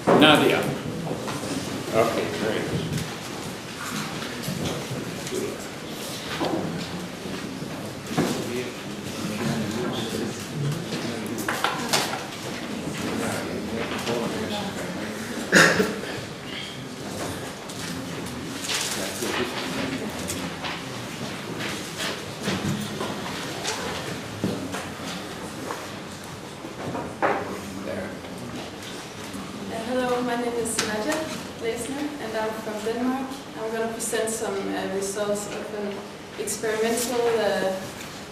Nadia. Okay, great. Hello, my name is Nadia Lesner and I'm from Denmark. I'm going to present some results of an experimental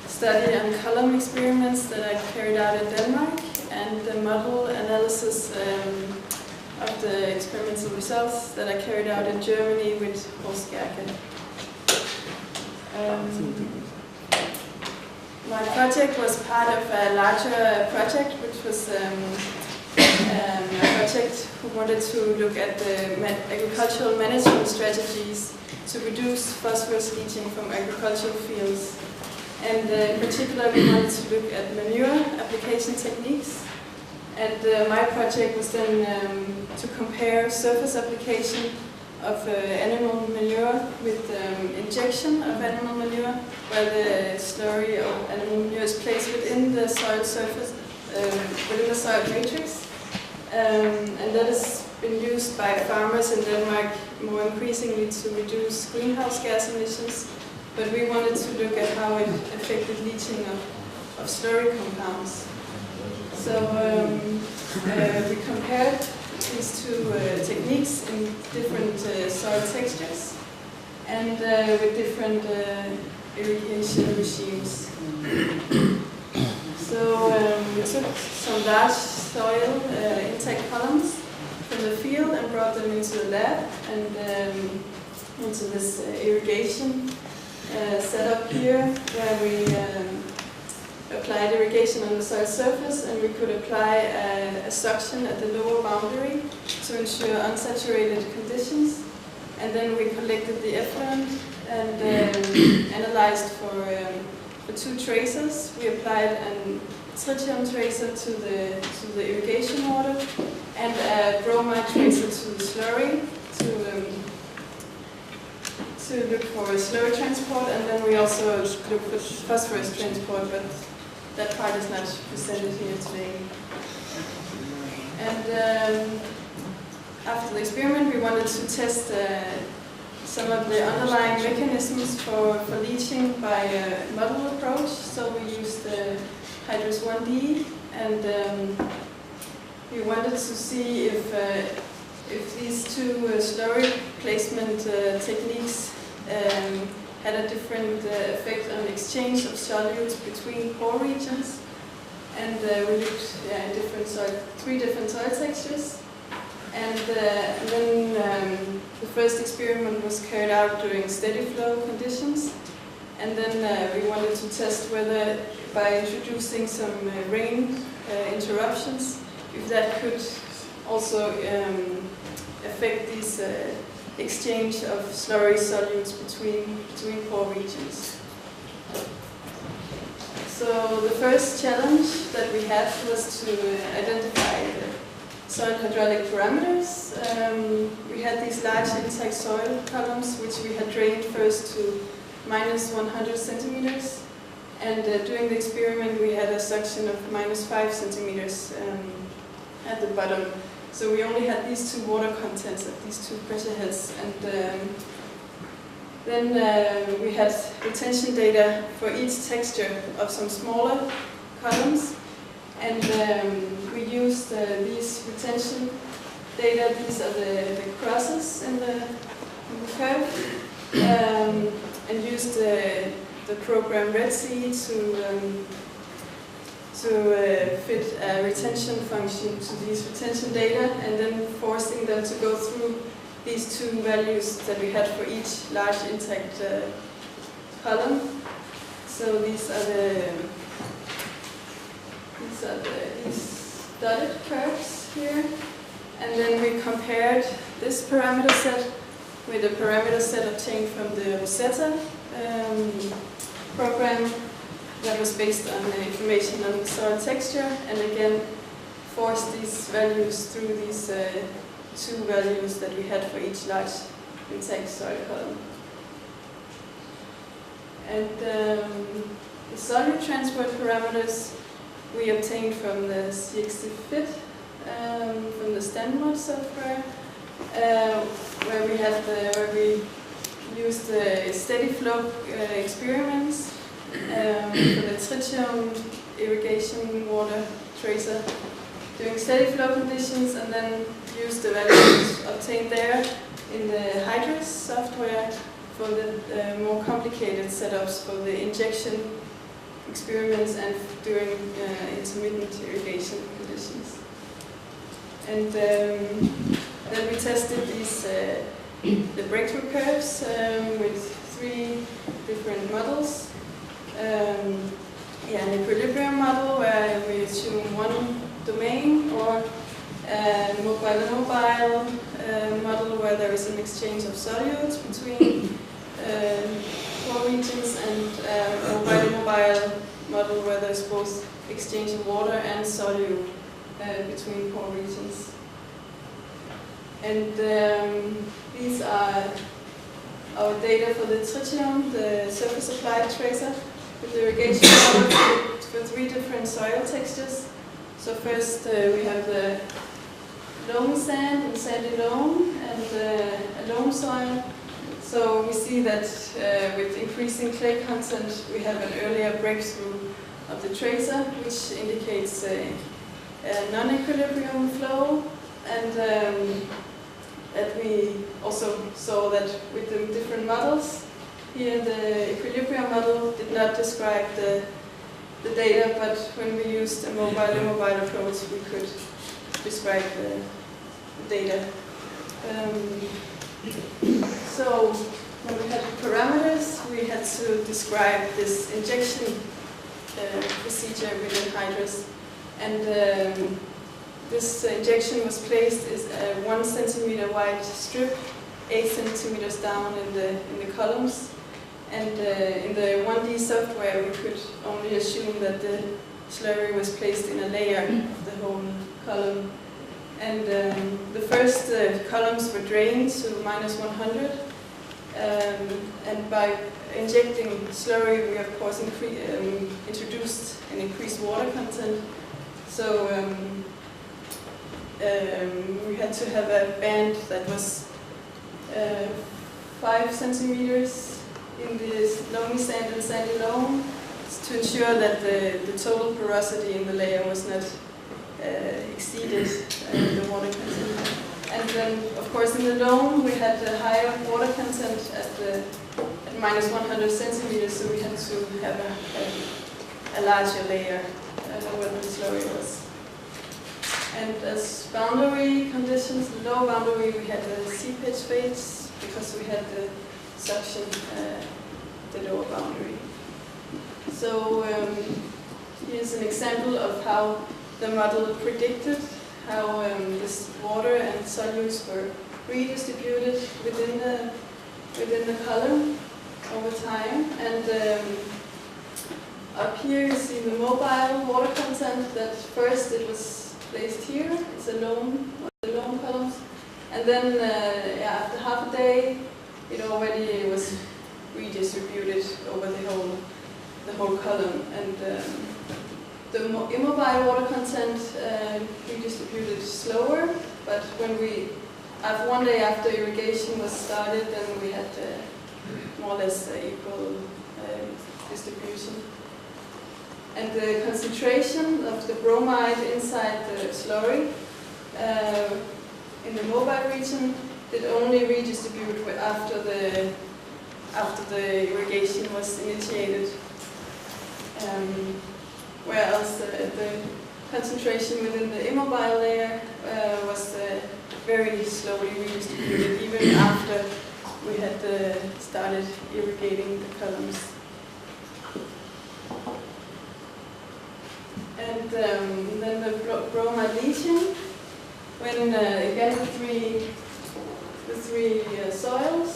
study on column experiments that I carried out in Denmark and the model analysis of the experimental results that I carried out in Germany with Horst Gerke. My project was part of a larger project which was a project who wanted to look at the agricultural management strategies to reduce phosphorus leaching from agricultural fields. And in particular, we wanted to look at manure application techniques. And my project was then to compare surface application of animal manure with injection of animal manure, where the slurry of animal manure is placed within the soil surface, within the soil matrix. And that has been used by farmers in Denmark more increasingly to reduce greenhouse gas emissions, but we wanted to look at how it affected leaching of slurry compounds. So we compared these two techniques in different soil textures and with different irrigation regimes. So we took some large soil intake columns from the field and brought them into the lab and into this irrigation setup here, where we applied irrigation on the soil surface, and we could apply a suction at the lower boundary to ensure unsaturated conditions. And then we collected the effluent and analyzed for two tracers. We applied a tritium tracer to the irrigation water and a bromide tracer to the slurry to look for slurry transport, and then we also look for phosphorus transport, but that part is not presented here today. And after the experiment, we wanted to test some of the underlying mechanisms for leaching by a model approach. So we used the Hydrus 1D, and we wanted to see if these two slurry placement techniques had a different effect on exchange of solutes between pore regions. And we looked at three different soil textures. And then the first experiment was carried out during steady flow conditions. And then we wanted to test whether, by introducing some rain interruptions, if that could also affect these exchange of slurry solutes between pore regions. So the first challenge that we had was to identify the soil hydraulic parameters. We had these large intake soil columns which we had drained first to minus 100 centimeters, and during the experiment we had a suction of minus 5 centimeters at the bottom. So we only had these two water contents at these two pressure heads, and then we had retention data for each texture of some smaller columns, and we used these retention data. These are the crosses in the curve, and used the program RedSea to fit a retention function to these retention data, and then forcing them to go through these two values that we had for each large intact column. So these dotted curves here, and then we compared this parameter set with a parameter set obtained from the Rosetta program that was based on the information on the soil texture, and again force these values through these two values that we had for each large intact soil column. And the solute transport parameters we obtained from the CXDFit, from the StandMod software, where we used the steady flow experiments for the tritium irrigation water tracer during steady flow conditions, and then used the values obtained there in the Hydrus software for the more complicated setups for the injection experiments and during intermittent irrigation conditions. And then we tested these the breakthrough curves with 3 different models. An equilibrium model where we assume one domain, or a mobile model where there is an exchange of solutes between pore regions, and a mobile model where there's both exchange of water and solute between pore regions. And these are our data for the tritium, the surface applied tracer, with the irrigation model for 3 different soil textures. So first we have the loamy sand and sandy loam, and a loam soil. So we see that with increasing clay content we have an earlier breakthrough of the tracer, which indicates a non-equilibrium flow, and that we also saw that with the different models. Here the equilibrium model did not describe the data, but when we used a mobile approach we could describe the data. So when we had parameters, we had to describe this injection procedure within Hydrus. And this injection was placed as a 1 centimeter wide strip, 8 centimeters down in the columns. And in the 1D software, we could only assume that the slurry was placed in a layer of the whole column. And the first columns were drained to -100. And by injecting slurry, we of course introduced an increased water content. So we had to have a band that was 5 centimeters in this loamy sand and sandy loam to ensure that the total porosity in the layer was not exceeded the water content. And then, of course, in the loam we had the higher water content at -100 centimeters, so we had to have a larger layer where the slurry was. And as boundary conditions, the lower boundary, we had the seepage phase because we had the suction the lower boundary. So here's an example of how the model predicted how this water and solutes were redistributed within the column over time. And up here you see the mobile water content. That first it was placed here. It's a loam, the loam columns, and then after half a day, it already was redistributed over the whole column. And the immobile water content redistributed slower, but when after 1 day after irrigation was started, then we had more or less equal distribution. And the concentration of the bromide inside the slurry in the mobile region did only redistribute after the irrigation was initiated. Whereas the concentration within the immobile layer was very slowly redistributed even after we had started irrigating the columns. And then the bromide leaching, when again the three soils,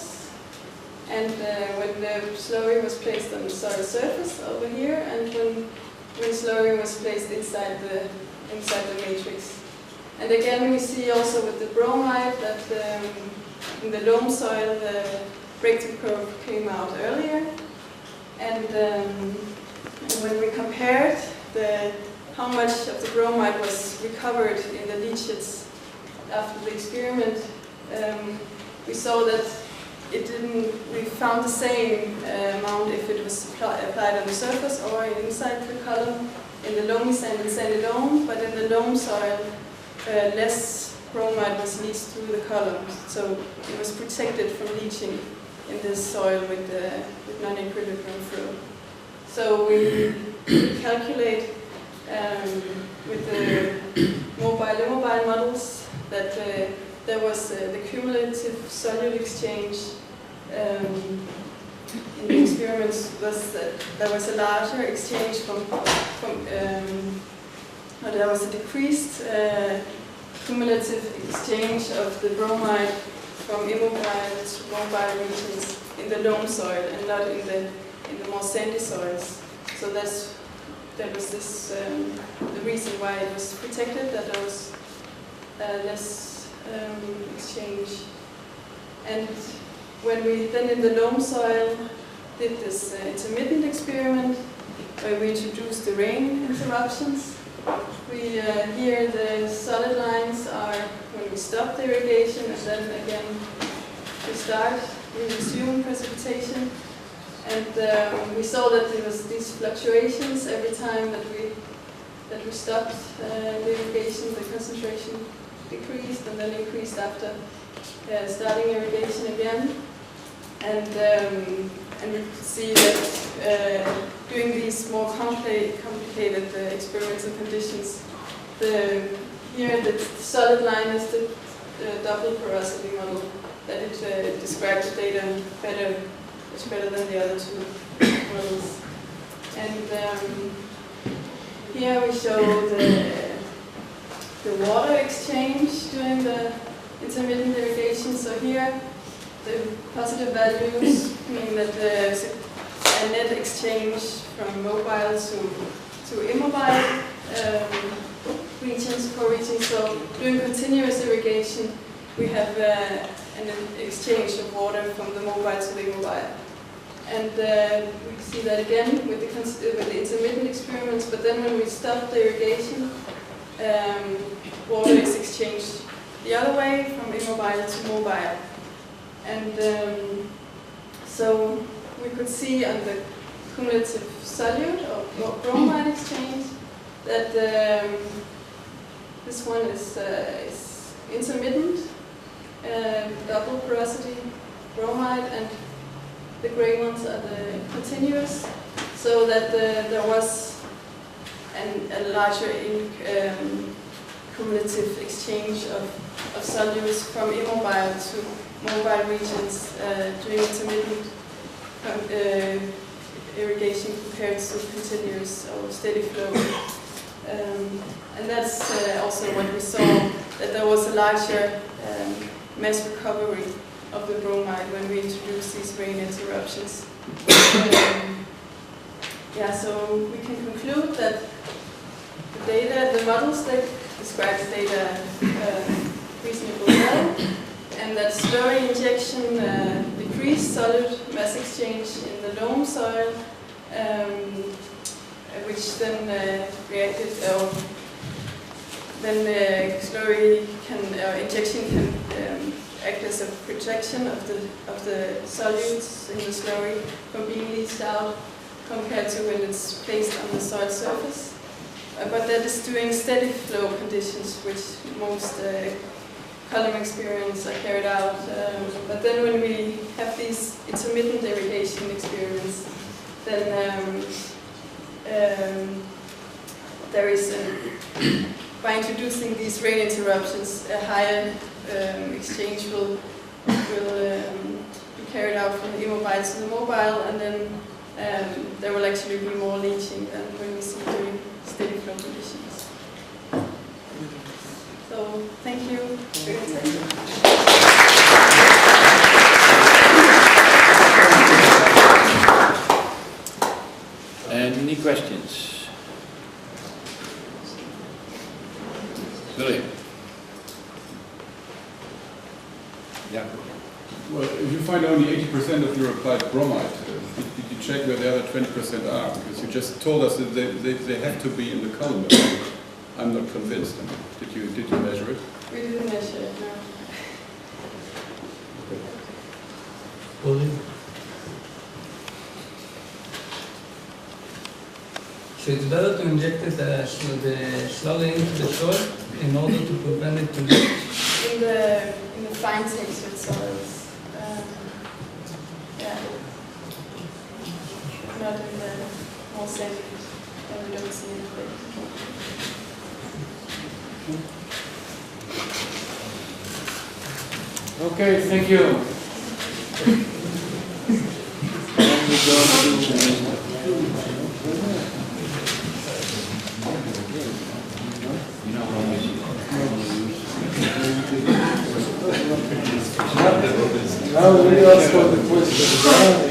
and when the slurry was placed on the soil surface over here, and when slurry was placed inside the inside the matrix. And again, we see also with the bromide that in the loam soil the breakthrough curve came out earlier. And when we compared how much of the bromide was recovered in the leachates after the experiment, we saw that we found the same amount if it was applied on the surface or inside the column in the loamy sand and sandy loam, but in the loam soil less bromide was leached through the column, so it was protected from leaching in this soil with non-equilibrium flow. So we calculate with the mobile-immobile models that there was the cumulative solute exchange in the experiments was that there was a larger exchange there was a decreased cumulative exchange of the bromide from immobile to mobile regions in the loam soil and not in the more sandy soils. So that was this the reason why it was protected, that there was less exchange. And when we then in the loam soil did this intermittent experiment where we introduced the rain interruptions, here the solid lines are when we stop the irrigation, and then again we resume precipitation. And we saw that there was these fluctuations every time that we stopped the irrigation. The concentration decreased and then increased after starting irrigation again. And we could see that doing these more complicated experimental conditions, here the solid line is the double porosity model, that it describes the data much better than the other two models. And here we show the water exchange during the intermittent irrigation. So here the positive values mean that there's a net exchange from mobile to immobile co-regions. So during continuous irrigation, we have an exchange of water from the mobile to the immobile. And we see that again with the intermittent experiments, but then when we stop the irrigation, water is exchanged the other way from immobile to mobile. And so we could see on the cumulative solute or bromide exchange that this one is intermittent, double porosity bromide, and the gray ones are the continuous, so that there was a larger cumulative exchange of solutes from immobile to mobile regions during intermittent irrigation compared to continuous or steady flow. And that's also what we saw, that there was a larger mass recovery of the bromide when we introduced these rain interruptions. So we can conclude that the models that describe the data reasonably well, and that slurry injection decreased solid mass exchange in the loam soil, which then reacted, then the slurry injection can act as a protection of the solutes in the slurry from being leached out compared to when it's placed on the soil surface. But that is during steady flow conditions, which most column experiments are carried out. But then when we have these intermittent irrigation experiments, then there is, by introducing these rain interruptions, a higher exchange will be carried out from the immobile to the mobile, and then there will actually be more leaching than when we see during steady flow conditions. So, thank you for your attention. Any questions? Yeah. Well, if you find only 80% of your applied bromide, did you check where the other 20% are? Because you just told us that they have to be in the column. I'm not convinced. Did you measure it? We didn't measure it, no. So it's better to inject it slowly into the soil in order to prevent it to leak. In the fine textured soils. Yeah. Not in the more sandy, and we don't see anything. Okay, thank you. And we go to Now we ask for the question.